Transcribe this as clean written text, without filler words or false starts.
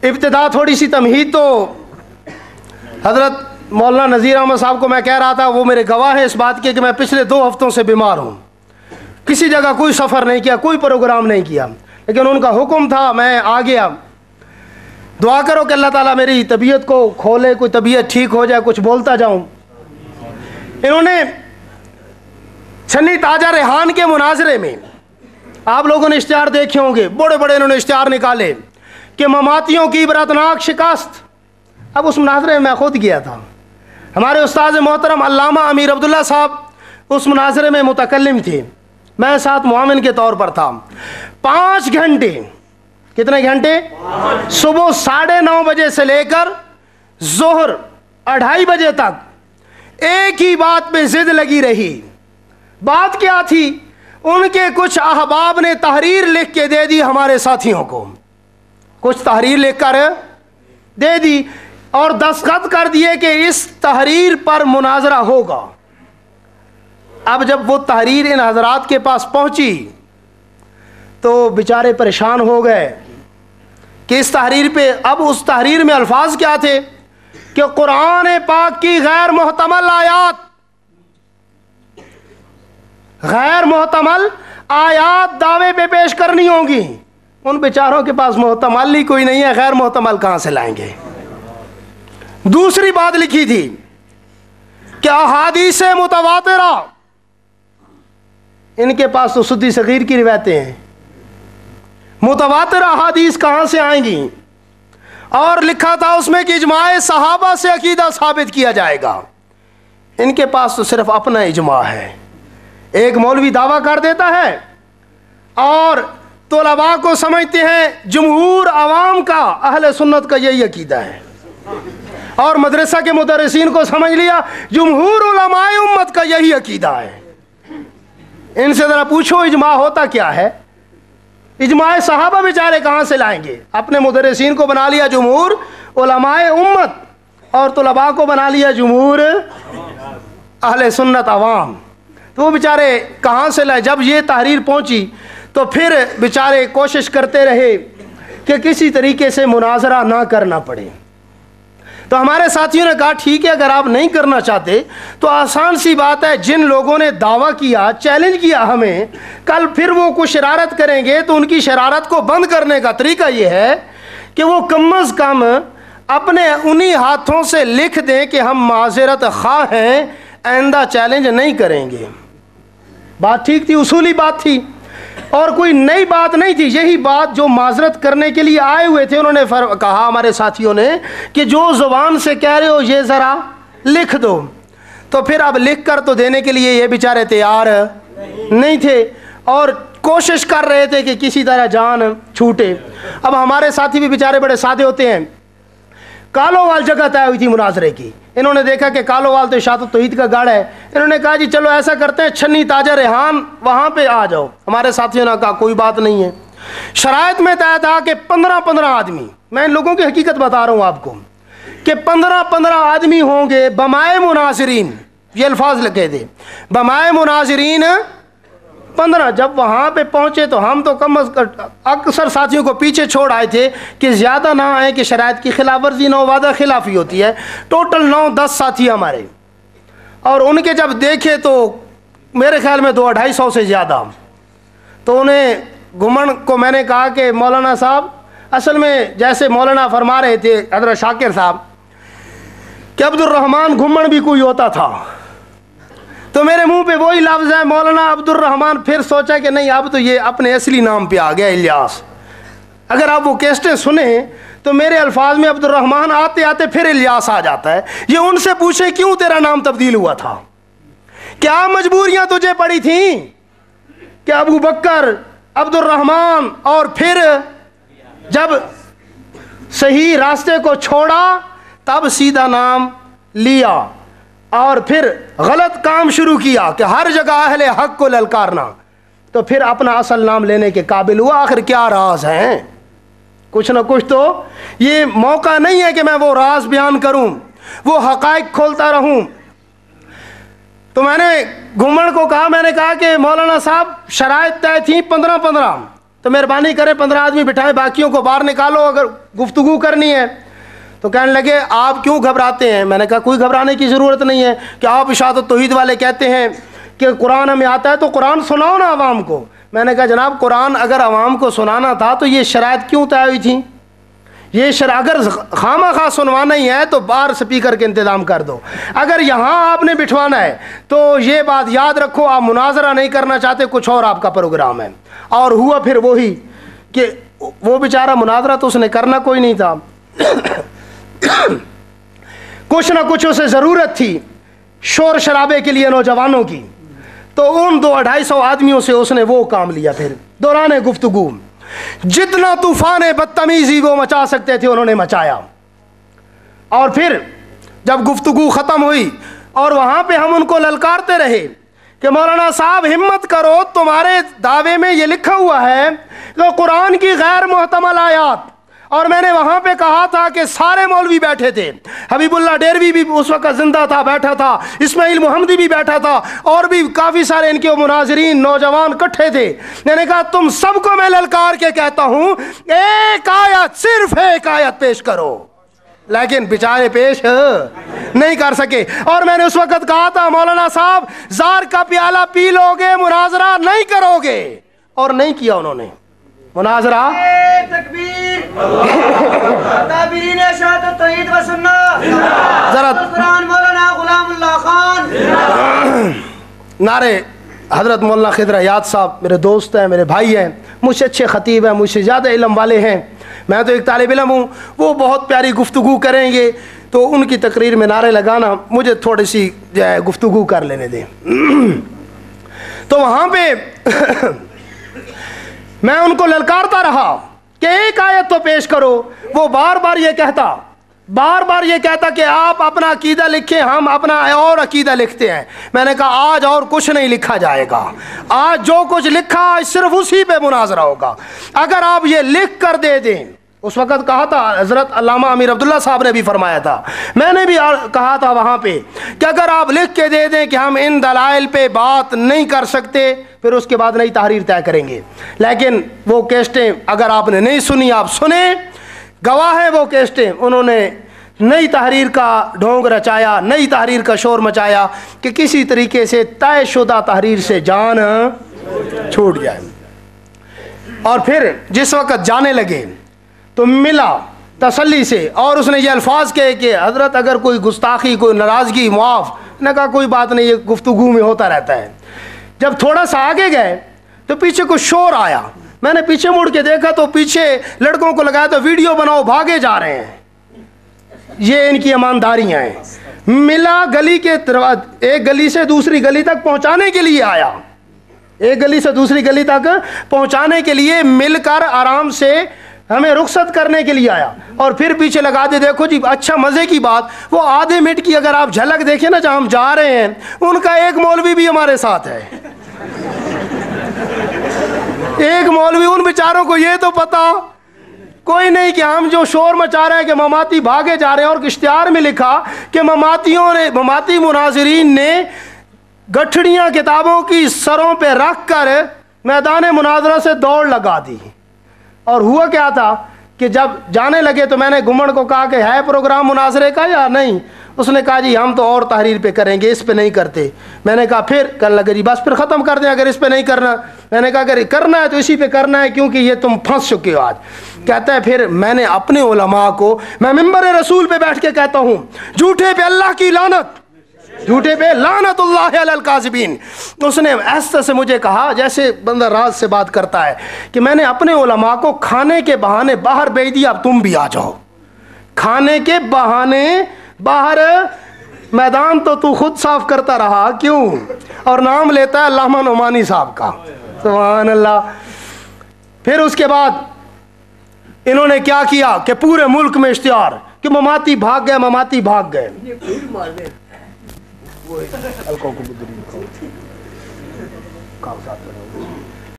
ابتدا تھوڑی سی تمہید تو حضرت مولانا نذیر احمد صاحب کو میں کہہ رہا تھا، وہ میرے گواہ ہیں اس بات کے کہ میں پچھلے 2 ہفتوں سے بیمار ہوں، کسی جگہ کوئی سفر نہیں کیا، کوئی پروگرام نہیں کیا، لیکن ان کا حکم تھا میں آ گیا۔ دعا کرو کہ اللہ تعالیٰ میری طبیعت کو کھولے، کوئی طبیعت ٹھیک ہو جائے، کچھ بولتا جاؤں۔ انہوں نے چھنی تاجہ ریحان کے مناظرے میں، آپ لوگوں نے اشتہار دیکھے ہوں گے، بڑے بڑے انہوں نے اشتہار نکالے کہ مماتیوں کی عبرتناک شکست۔ اب اس مناظرے میں خود گیا تھا، ہمارے استاد محترم علامہ امیر عبداللہ صاحب اس مناظرے میں متکلم تھے، میں ساتھ معاون کے طور پر تھا۔ 5 گھنٹے، کتنے گھنٹے؟ صبح 9:30 بجے سے لے کر ظہر 2:30 بجے تک ایک ہی بات پہ ضد لگی رہی۔ بات کیا تھی؟ ان کے کچھ احباب نے تحریر لکھ کے دے دی ہمارے ساتھیوں کو، کچھ تحریر لکھ کر دے دی اور دستخط کر دیے کہ اس تحریر پر مناظرہ ہوگا۔ اب جب وہ تحریر ان حضرات کے پاس پہنچی تو بیچارے پریشان ہو گئے کہ اس تحریر پہ، اب اس تحریر میں الفاظ کیا تھے کہ قرآن پاک کی غیر محتمل آیات، غیر محتمل آیات دعوے پہ پیش کرنی ہوں گی۔ ان بیچاروں کے پاس محتمل ہی کوئی نہیں ہے، غیر محتمل کہاں سے لائیں گے؟ دوسری بات لکھی تھی کہ احادیث متواترہ، ان کے پاس تو سدی صغیر کی روایتیں ہیں، متواتر احادیث کہاں سے آئیں گی؟ اور لکھا تھا اس میں کہ اجماع صحابہ سے عقیدہ ثابت کیا جائے گا۔ ان کے پاس تو صرف اپنا اجماع ہے، ایک مولوی دعویٰ کر دیتا ہے اور طلباء کو سمجھتے ہیں جمہور عوام کا، اہل سنت کا یہی عقیدہ ہے، اور مدرسہ کے مدرسین کو سمجھ لیا جمہور علماء امت کا یہی عقیدہ ہے۔ ان سے ذرا پوچھو اجماع ہوتا کیا ہے؟ اجماع صحابہ بیچارے کہاں سے لائیں گے؟ اپنے مدرسین کو بنا لیا جمہور علماء امت اور طلباء کو بنا لیا جمہور اہل سنت عوام، تو وہ بیچارے کہاں سے لائے؟ جب یہ تحریر پہنچی تو پھر بیچارے کوشش کرتے رہے کہ کسی طریقے سے مناظرہ نہ کرنا پڑے۔ تو ہمارے ساتھیوں نے کہا ٹھیک ہے، اگر آپ نہیں کرنا چاہتے تو آسان سی بات ہے، جن لوگوں نے دعویٰ کیا، چیلنج کیا ہمیں، کل پھر وہ کوئی شرارت کریں گے تو ان کی شرارت کو بند کرنے کا طریقہ یہ ہے کہ وہ کم از کم اپنے انہی ہاتھوں سے لکھ دیں کہ ہم معذرت خواہ ہیں، آئندہ چیلنج نہیں کریں گے۔ بات ٹھیک تھی، اصولی بات تھی اور کوئی نئی بات نہیں تھی، یہی بات جو معذرت کرنے کے لیے آئے ہوئے تھے انہوں نے کہا ہمارے ساتھیوں نے کہ جو زبان سے کہہ رہے ہو یہ ذرا لکھ دو۔ تو پھر اب لکھ کر تو دینے کے لیے یہ بیچارے تیار نہیں تھے اور کوشش کر رہے تھے کہ کسی طرح جان چھوٹے۔ اب ہمارے ساتھی بھی بیچارے بڑے سادے ہوتے ہیں، کالووال جگہ طے ہوئی تھی مناظرے کی، انہوں نے دیکھا کہ کالووال تو اشاعت التوحید کا گڑھ ہے، انہوں نے کہا جی چلو ایسا کرتے ہیں چھنی تاجہ ریحان وہاں پہ آ جاؤ۔ ہمارے ساتھیوں نے کہا کوئی بات نہیں ہے۔ شرائط میں طے تھا کہ 15 آدمی، میں ان لوگوں کی حقیقت بتا رہا ہوں آپ کو کہ 15 آدمی ہوں گے بمائے مناظرین، یہ الفاظ لکھے تھے بمائے مناظرین 15۔ جب وہاں پہ پہنچے تو ہم تو کم از کم اکثر ساتھیوں کو پیچھے چھوڑ آئے تھے کہ زیادہ نہ آئے کہ شرائط کی خلاف ورزی نہ ہو، وعدہ خلافی ہوتی ہے۔ ٹوٹل 9-10 ساتھی ہمارے، اور ان کے جب دیکھے تو میرے خیال میں 200-250 سے زیادہ۔ تو انہیں گھمن کو میں نے کہا کہ مولانا صاحب، اصل میں جیسے مولانا فرما رہے تھے حضرت شاکر صاحب کہ عبد الرحمن گھمن بھی کوئی ہوتا تھا، تو میرے منہ پہ وہی لفظ ہے مولانا عبد الرحمن۔ پھر سوچا کہ نہیں، اب تو یہ اپنے اصلی نام پہ آ گیا الیاس۔ اگر آپ وہ کیسٹیں سنیں تو میرے الفاظ میں عبد الرحمن آتے آتے پھر الیاس آ جاتا ہے۔ یہ ان سے پوچھیں کیوں تیرا نام تبدیل ہوا تھا، کیا مجبوریاں تجھے پڑی تھیں کہ ابو بکر، عبد الرحمن، اور پھر جب صحیح راستے کو چھوڑا تب سیدھا نام لیا اور پھر غلط کام شروع کیا کہ ہر جگہ اہل حق کو للکارنا، تو پھر اپنا اصل نام لینے کے قابل ہوا۔ آخر کیا راز ہیں؟ کچھ نہ کچھ تو، یہ موقع نہیں ہے کہ میں وہ راز بیان کروں، وہ حقائق کھولتا رہوں۔ تو میں نے گھمن کو کہا، میں نے کہا کہ مولانا صاحب شرائط طے تھیں 15، तो मेहरबानी करें 15 आदमी बिठाएं, बाकियों को बाहर निकालो अगर गुफ्तगू करनी है। तो कहने लगे आप क्यों घबराते हैं? मैंने कहा कोई घबराने की ज़रूरत नहीं है कि आप इशाअत तौहीद वाले कहते हैं कि कुरान हमें आता है तो कुरान सुनाओ ना आवाम को। मैंने कहा जनाब कुरान अगर आवाम को सुनाना था तो ये शराइत क्यों तय हुई थी? ये अगर खामा खा सुनवाना ही है तो बाहर स्पीकर के इंतज़ाम कर दो। अगर यहाँ आपने बिठवाना है तो ये बात याद रखो, आप मुनाजरा नहीं करना चाहते, कुछ और आपका प्रोग्राम है। और हुआ फिर वही कि वो बेचारा मुनाजरा तो उसने करना कोई नहीं था कुछ ना कुछ उसे ज़रूरत थी शोर शराबे के लिए नौजवानों की, तो उन 200-250 आदमियों से उसने वो काम लिया। फिर दौरान गुफ्तगू जितना तूफान बदतमीजी वो मचा सकते थे उन्होंने मचाया। और फिर जब गुफ्तगू ख़त्म हुई और वहाँ पे हम उनको ललकारते रहे कि मौलाना साहब हिम्मत करो, तुम्हारे दावे में ये लिखा हुआ है कि कुरान की गैर मुहतमल आयात। और मैंने वहाँ पे कहा था कि सारे मौलवी बैठे थे, हबीबुल्लाह डेरवी भी उस वक्त जिंदा था, बैठा था, इस्माइल मोहम्मदी भी बैठा था, और भी काफ़ी सारे इनके मुनाजरीन नौजवान इकट्ठे थे। मैंने कहा तुम सबको मैं ललकार के कहता हूँ एक आयत, सिर्फ एक आयत पेश करो, लेकिन बेचारे पेश नहीं कर सके। और मैंने उस वक्त कहा था मौलाना साहब जार का प्याला पी लोगे, मुनाजरा नहीं करोगे, और नहीं किया उन्होंने मुनाजरा। जरा नारे हजरत मौलाना खिदर याद साहब मेरे दोस्त हैं, मेरे भाई हैं, मुझसे अच्छे खतीब हैं, मुझसे ज़्यादा इल्म वाले हैं, मैं तो एक तालिब इल्म हूँ। वो बहुत प्यारी गुफ्तगू करेंगे तो उनकी तकरीर में नारे लगाना मुझे थोड़ी सी जो है गुफ्तगू कर लेने दें। तो वहाँ पे मैं उनको ललकारता रहा कि एक आयत तो पेश करो। वो बार बार ये कहता कि आप अपना अकीदा लिखें, हम अपना और अकीदा लिखते हैं। मैंने कहा आज और कुछ नहीं लिखा जाएगा, आज जो कुछ लिखा आज सिर्फ उसी पे मुनाजरा होगा। अगर आप ये लिख कर दे दें, उस वक़्त कहा था हज़रत अल्लामा अमीर अब्दुल्ला साहब ने भी फरमाया था, मैंने भी कहा था वहाँ पे कि अगर आप लिख के दे दें कि हम इन दलाइल पे बात नहीं कर सकते, फिर उसके बाद नई तहरीर तय करेंगे। लेकिन वो कैस्टें अगर आपने नहीं सुनी, आप सुने, गवाह है वो कैस्टें, उन्होंने नई तहरीर का ढोंग रचाया, नई तहरीर का शोर मचाया कि किसी तरीके से तयशुदा तहरीर से जान छूट जाए। और फिर जिस वक़्त जाने लगे तो मिला तसल्ली से, और उसने ये अल्फाज कहे कि हज़रत अगर कोई गुस्ताखी, कोई नाराज़गी मुआफ़। ने कहा कोई बात नहीं, ये गुफ्तगू में होता रहता है। जब थोड़ा सा आगे गए तो पीछे कुछ शोर आया, मैंने पीछे मुड़ के देखा तो पीछे लड़कों को लगाया तो वीडियो बनाओ, भागे जा रहे हैं, ये इनकी ईमानदारियाँ हैं। मिला गली के एक गली से दूसरी गली तक पहुँचाने के लिए आया, एक गली से दूसरी गली तक पहुँचाने के लिए मिलकर आराम से हमें रुखसत करने के लिए आया, और फिर पीछे लगा दे। देखो जी अच्छा मज़े की बात, वो आधे मिनट की अगर आप झलक देखें ना जहाँ हम जा रहे हैं, उनका एक मौलवी भी हमारे साथ है। एक मौलवी, उन बेचारों को ये तो पता कोई नहीं कि हम जो शोर मचा रहे हैं कि ममाती भागे जा रहे हैं। और इश्तिहार में लिखा कि ममाती मुनाजिरीन ने गठड़ियाँ किताबों की सरों पे रख कर मैदान मुनाजरा से दौड़ लगा दी। और हुआ क्या था कि जब जाने लगे तो मैंने घुमड़ को कहा कि है प्रोग्राम मुनाजरे का या नहीं? उसने कहा जी हम तो और तहरीर पे करेंगे, इस पे नहीं करते। मैंने कहा फिर कहने लगे जी बस फिर ख़त्म कर दें अगर इस पे नहीं करना। मैंने कहा अगर करना है तो इसी पे करना है, क्योंकि ये तुम फंस चुके हो आज। कहता है फिर मैंने अपने उलमा को, मैं मिंबर रसूल पे बैठ के कहता हूँ झूठे पे अल्लाह की लानत, झूठे पे लानतुल्लाह अलल काज़िबीन। उसने ऐसे से मुझे कहा जैसे बंदा राज से बात करता है कि मैंने अपने उलमा को खाने के बहाने बाहर भेज दिया, अब तुम भी आ जाओ। खाने के बहाने बाहर, मैदान तो तू खुद साफ करता रहा क्यों? और नाम लेता है अल्लामा नोमानी साहब का, सुभान अल्लाह। फिर उसके बाद इन्होंने क्या किया कि पूरे मुल्क में इश्तिहार कि ममाती भाग गए, ममाती भाग गए।